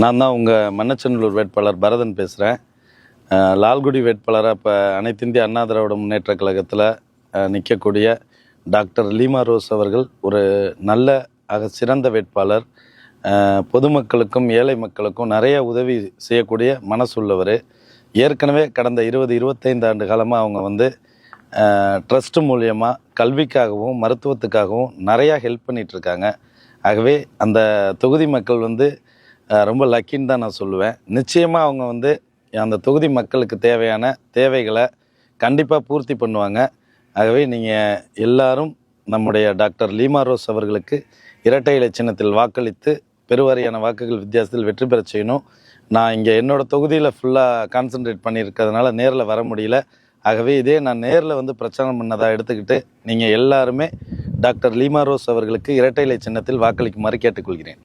நான் தான் உங்கள் மண்ணச்சநல்லூர் வேட்பாளர் பரதன் பேசுகிறேன். லால்குடி வேட்பாளராக இப்போ அனைத்து இந்திய அண்ணா திராவிட முன்னேற்ற கழகத்தில் நிற்கக்கூடிய டாக்டர் லீமா ரோஸ் அவர்கள் ஒரு நல்ல சிறந்த வேட்பாளர். பொதுமக்களுக்கும் ஏழை மக்களுக்கும் நிறைய உதவி செய்யக்கூடிய மனசுள்ளவர். ஏற்கனவே கடந்த 20-25 ஆண்டு காலமாக அவங்க ட்ரஸ்ட் மூலியமாக கல்விக்காகவும் மருத்துவத்துக்காகவும் நிறையா ஹெல்ப் பண்ணிகிட்ருக்காங்க. ஆகவே அந்த தொகுதி மக்கள் ரொம்ப லக்கின்னு தான் நான் சொல்லுவேன். நிச்சயமாக அவங்க அந்த தொகுதி மக்களுக்கு தேவையான தேவைகளை கண்டிப்பாக பூர்த்தி பண்ணுவாங்க. ஆகவே நீங்கள் எல்லாரும் நம்முடைய டாக்டர் லீமா ரோஸ் அவர்களுக்கு இரட்டை இலை சின்னத்தில் வாக்களித்து பெருவாரியான வாக்குகள் வித்தியாசத்தில் வெற்றி பெற செய்யணும். நான் இங்கே என்னோடய தொகுதியில் ஃபுல்லாக கான்சன்ட்ரேட் பண்ணியிருக்கிறதுனால நேரில் வர முடியல. ஆகவே இதே நான் நேரில் பிரச்சாரம் பண்ணதாக எடுத்துக்கிட்டு நீங்கள் எல்லாருமே டாக்டர் லீமா ரோஸ் அவர்களுக்கு இரட்டை இலை சின்னத்தில் வாக்களிக்குமாறு கேட்டுக்கொள்கிறேன்.